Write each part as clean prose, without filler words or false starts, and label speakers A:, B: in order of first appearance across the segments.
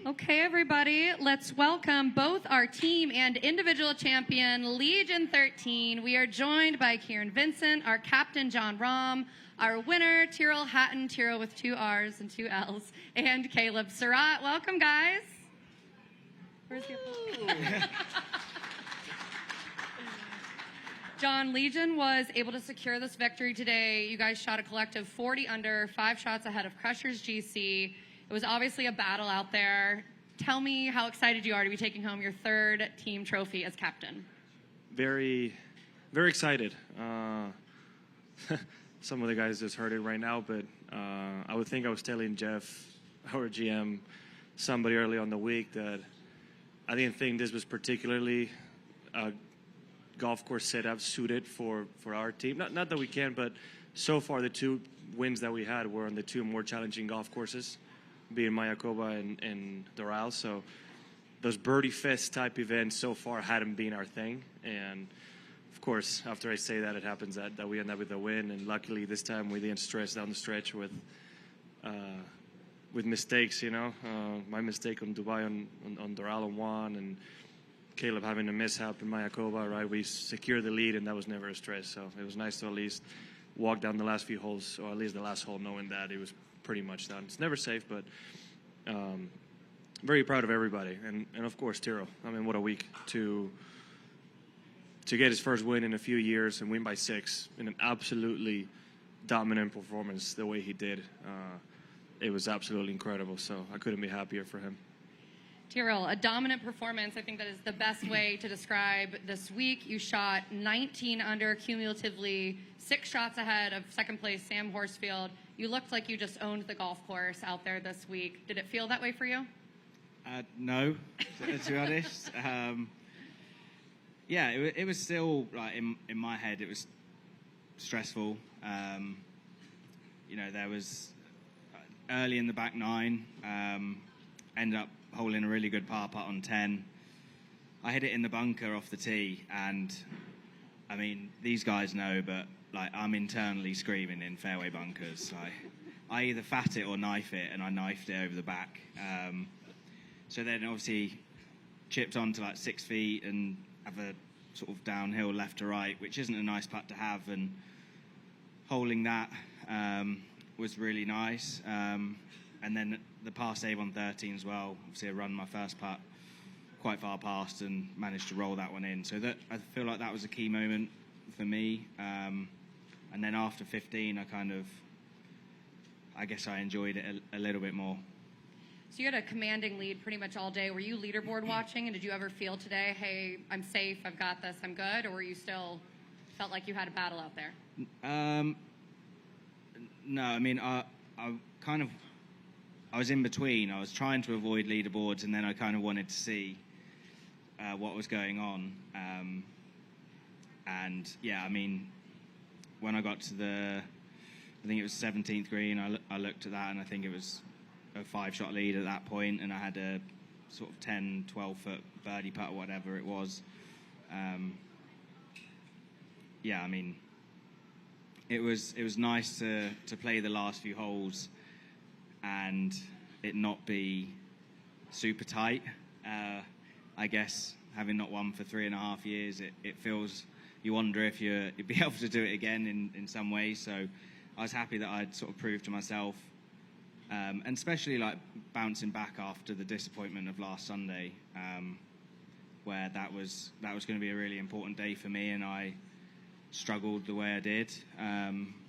A: Okay, everybody, let's welcome both our team and individual champion, Legion 13. We are joined by Kieran Vincent, our captain, John Rahm, our winner, Tyrrell Hatton, Tyrrell with 2 R's and 2 L's, and Caleb Surratt. Welcome, guys. Where's your John, Legion was able to secure this victory today. You guys shot a collective 40 under, 5 shots ahead of Crushers GC. It was obviously a battle out there. Tell me how excited you are to be taking home your 3rd team trophy as captain.
B: Very, very excited. Some of the guys just heard it right now, but I would think I was telling Jeff, our GM, somebody early on the week that I didn't think this was particularly a golf course setup suited for our team. Not that we can, but so far the 2 wins that we had were on the 2 more challenging golf courses, being Mayakoba and Doral. So those birdie fest type events so far hadn't been our thing. And of course, after I say that, it happens that we end up with a win. And luckily this time we didn't stress down the stretch with mistakes, you know. My mistake on Dubai on Doral on 1, and Caleb having a mishap in Mayakoba, right? We secured the lead, and that was never a stress. So it was nice to at least walk down the last few holes, or at least the last hole, knowing that it was pretty much done. It's never safe, but very proud of everybody. And of course, Tyrrell. I mean, what a week to get his first win in a few years and win by 6 in an absolutely dominant performance the way he did. It was absolutely incredible, so I couldn't be happier for him.
A: Tyrrell, a dominant performance. I think that is the best way to describe this week. You shot 19 under, cumulatively 6 shots ahead of 2nd place Sam Horsfield. You looked like you just owned the golf course out there this week. Did it feel that way for you?
C: No, to be honest. Yeah, it was still, like, in my head, it was stressful. You know, there was early in the back 9, ended up holding a really good par putt on 10. I hit it in the bunker off the tee, and I mean, these guys know, but like, I'm internally screaming in fairway bunkers. Like, I either fat it or knife it, and I knifed it over the back. So then obviously chipped on to like 6 feet and have a sort of downhill left to right, which isn't a nice putt to have, and holding that was really nice. And then the par save on 13 as well. Obviously I run my first putt quite far past and managed to roll that one in. So that, I feel like that was a key moment for me. And then after 15, I guess I enjoyed it a little bit more.
A: So you had a commanding lead pretty much all day. Were you leaderboard watching, and did you ever feel today, hey, I'm safe, I've got this, I'm good, or were you still felt like you had a battle out there?
C: No, I mean, I was in between. I was trying to avoid leaderboards, and then I kind of wanted to see what was going on. And yeah, I mean, when I got to I think it was 17th green, I looked at that, and I think it was a 5-shot lead at that point, and I had a sort of 10, 12-foot birdie putt or whatever it was. Yeah, I mean, it was nice to play the last few holes and it not be super tight. I guess having not won for 3.5 years, it feels, you wonder if you'd be able to do it again in some ways. So I was happy that I'd sort of proved to myself, and especially like bouncing back after the disappointment of last Sunday, where that was going to be a really important day for me, and I struggled the way I did.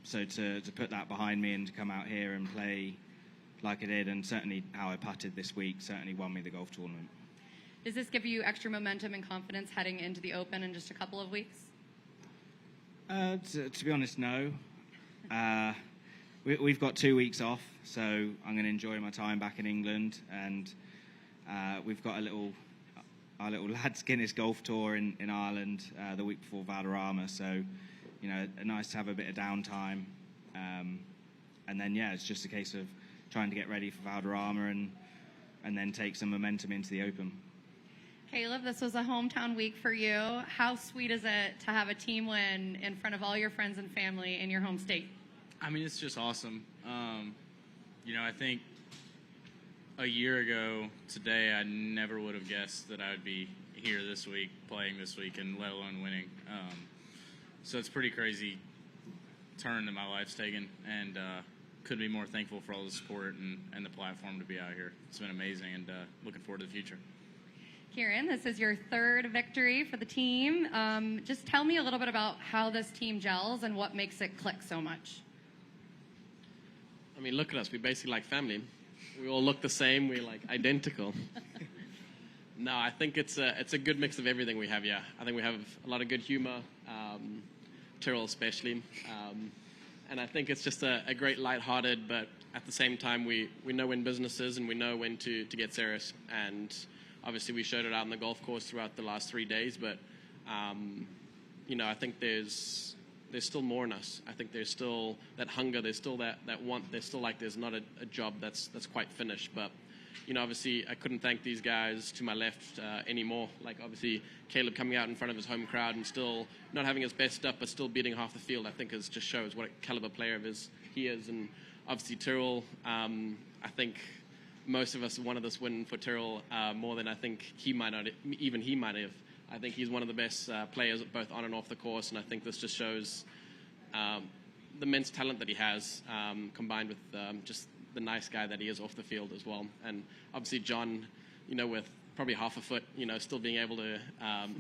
C: So to put that behind me and to come out here and play like I did, and certainly how I putted this week, certainly won me the golf tournament.
A: Does this give you extra momentum and confidence heading into the Open in just a couple of weeks?
C: To be honest, no. We've got 2 weeks off, so I'm going to enjoy my time back in England, and we've got our little lads Guinness golf tour in Ireland the week before Valderrama, so you know, nice to have a bit of downtime, and then yeah, it's just a case of trying to get ready for Valderrama and then take some momentum into the Open.
A: Caleb, this was a hometown week for you. How sweet is it to have a team win in front of all your friends and family in your home state?
D: I mean, it's just awesome. You know, I think a year ago today, I never would have guessed that I would be here this week, playing this week, and let alone winning. So it's a pretty crazy turn that my life's taken, and couldn't be more thankful for all the support and the platform to be out here. It's been amazing, and looking forward to the future.
A: Kieran, this is your third victory for the team. Just tell me a little bit about how this team gels and what makes it click so much.
E: I mean, look at us. We're basically like family. We all look the same. We're like identical. No, I think it's a good mix of everything we have, yeah. I think we have a lot of good humor, Tyrrell especially. And I think it's just a great lighthearted, but at the same time, we know when business is and we know when to get serious. And obviously, we showed it out on the golf course throughout the last 3 days, but, you know, I think there's still more in us. I think there's still that hunger, there's still that want, there's still like there's not a job that's quite finished. But, you know, obviously, I couldn't thank these guys to my left anymore. Like, obviously, Caleb coming out in front of his home crowd and still not having his best stuff, but still beating half the field, I think just shows what a caliber player he is. And obviously, Tyrrell, I think most of us wanted this win for Tyrrell more than I think he might have. I think he's one of the best players both on and off the course, and I think this just shows the immense talent that he has, combined with just the nice guy that he is off the field as well. And obviously John, you know, with probably half a foot, you know, still being able to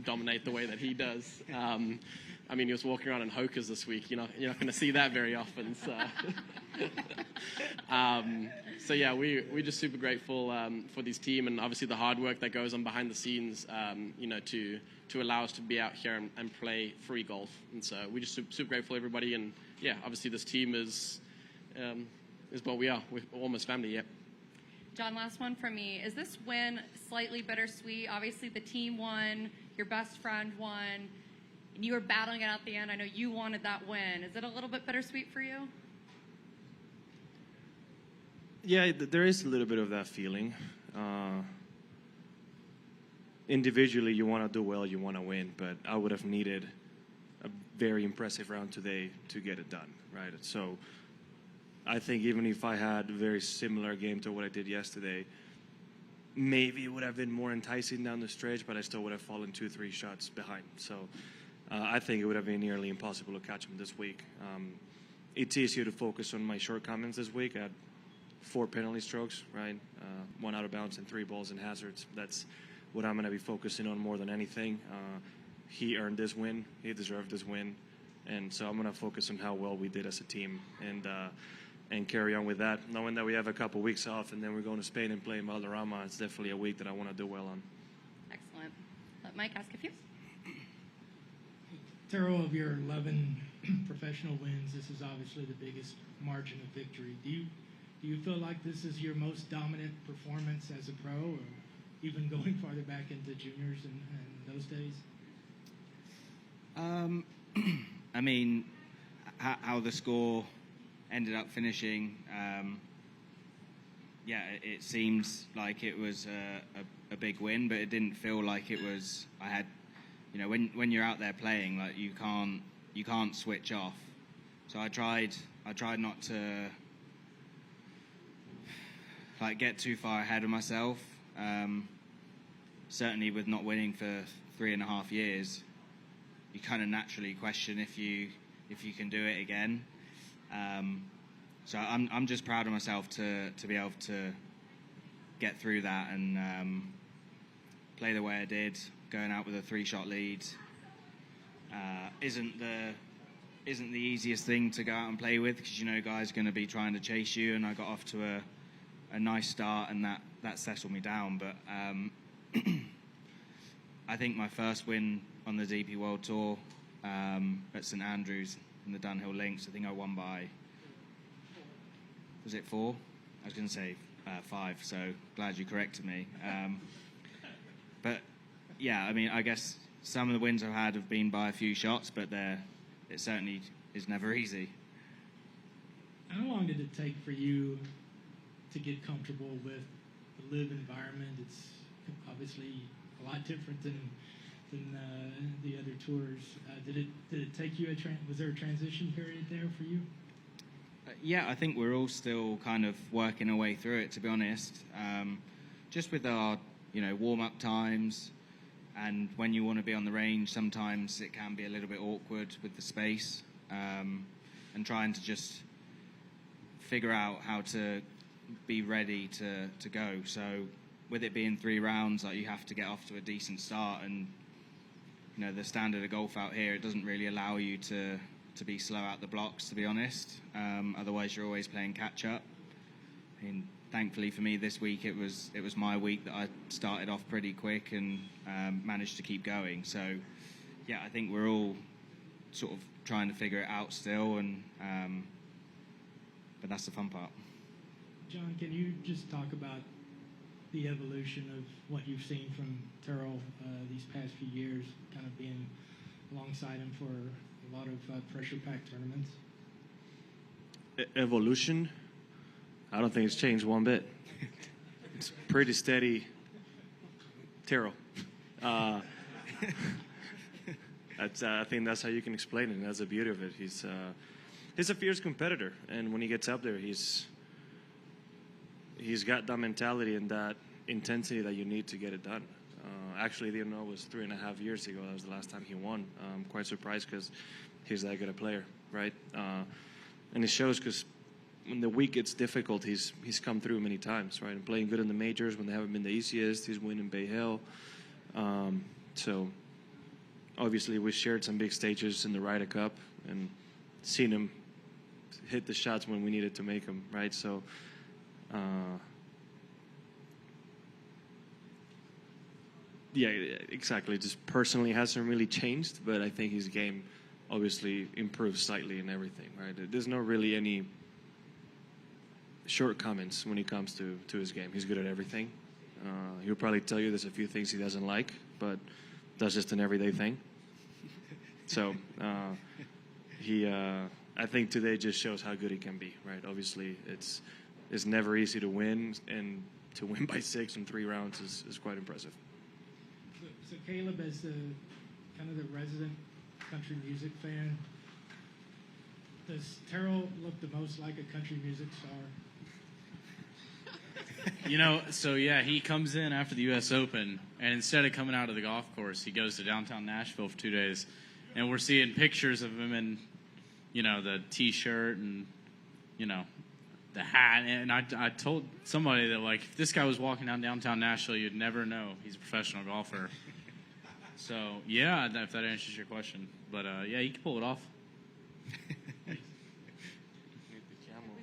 E: dominate the way that he does. I mean, he was walking around in hokers this week. You're not going to see that very often. So, so yeah, we're just super grateful for this team, and obviously the hard work that goes on behind the scenes, you know, to allow us to be out here and play free golf. And so we're just super grateful, everybody. And yeah, obviously this team is what we are. We're almost family, yeah.
A: John, last one from me. Is this win slightly bittersweet? Obviously the team won, your best friend won, and you were battling it out at the end. I know you wanted that win. Is it a little bit bittersweet for you?
B: Yeah, there is a little bit of that feeling. Individually, you want to do well, you want to win, but I would have needed a very impressive round today to get it done, right? So I think even if I had a very similar game to what I did yesterday, maybe it would have been more enticing down the stretch, but I still would have fallen 2-3 shots behind. So I think it would have been nearly impossible to catch him this week. It's easier to focus on my shortcomings this week. I had 4 penalty strokes, right? 1 out of bounds and 3 balls and hazards. That's what I'm going to be focusing on more than anything. He earned this win. He deserved this win. And so I'm going to focus on how well we did as a team and carry on with that, knowing that we have a couple weeks off and then we're going to Spain and play in Valderrama. It's definitely a week that I want to do well on.
A: Excellent. Let Mike ask a few.
F: Tyrrell, of your 11 professional wins, this is obviously the biggest margin of victory. Do you feel like this is your most dominant performance as a pro, or even going farther back into juniors and those days?
C: I mean, how the score ended up finishing, yeah, it seems like it was a big win, but it didn't feel like it was. I had, you know, when you're out there playing, like you can't switch off. So I tried not to like get too far ahead of myself. Certainly with not winning for 3.5 years, you kind of naturally question if you can do it again. So I'm just proud of myself to be able to get through that and play the way I did, going out with a 3-shot lead. Isn't the easiest thing to go out and play with, because you know guys are going to be trying to chase you, and I got off to a nice start, and that settled me down. But I think my first win on the DP World Tour at St Andrews in the Dunhill Links, I think I won by, was it 4? I was going to say 5, so glad you corrected me. But yeah, I mean, I guess some of the wins I've had have been by a few shots, but it certainly is never easy.
F: How long did it take for you to get comfortable with the LIV environment? It's obviously a lot different than the other tours. Did it take you was there a transition period there for you?
C: Yeah, I think we're all still kind of working our way through it, to be honest. Just with our, warm-up times, and when you want to be on the range, sometimes it can be a little bit awkward with the space, and trying to just figure out how to be ready to go. So with it being 3 rounds, like, you have to get off to a decent start, and the standard of golf out here, it doesn't really allow you to be slow out the blocks, to be honest. Otherwise, you're always playing catch up. I mean, thankfully for me this week, it was my week that I started off pretty quick and managed to keep going. So, yeah, I think we're all sort of trying to figure it out still, and but that's the fun part.
F: John, can you just talk about the evolution of what you've seen from Tyrrell these past few years, kind of being alongside him for a lot of pressure-packed tournaments?
B: Evolution? I don't think it's changed one bit. It's pretty steady Tyrrell. I think that's how you can explain it, and that's the beauty of it. He's a fierce competitor, and when he gets up there, he's got that mentality and that intensity that you need to get it done. Actually, didn't know it was 3.5 years ago. That was the last time he won. I'm quite surprised because he's that good a player, right? And it shows because when the week gets difficult, he's come through many times, right? And playing good in the majors when they haven't been the easiest. He's winning Bay Hill. So obviously we shared some big stages in the Ryder Cup and seen him hit the shots when we needed to make them, right? So yeah, exactly. Just personally hasn't really changed, but I think his game obviously improved slightly in everything, right? There's not really any shortcomings when it comes to his game. He's good at everything. He'll probably tell you there's a few things he doesn't like, but that's just an everyday thing. So I think today just shows how good he can be, right? Obviously, it's never easy to win, and to win by 6 in 3 rounds is quite impressive.
F: So Caleb, as the kind of the resident country music fan, does Tyrrell look the most like a country music star?
D: So yeah, he comes in after the U.S. Open, and instead of coming out of the golf course, he goes to downtown Nashville for 2 days, and we're seeing pictures of him in, the T-shirt and, the hat. And I told somebody that, like, if this guy was walking down downtown Nashville, you'd never know he's a professional golfer. So yeah, if that answers your question, but yeah, you can pull it off.
A: We've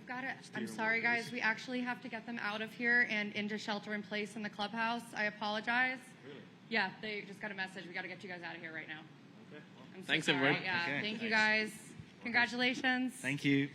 A: got it. I'm sorry, guys. We actually have to get them out of here and into shelter in place in the clubhouse. I apologize.
B: Really?
A: Yeah, they just got a message. We got to get you guys out of here right now.
B: Okay.
A: I'm so
E: Thanks,
A: sorry.
E: everyone.
A: Yeah,
C: Okay.
A: thank you, guys. Congratulations.
C: Thank you.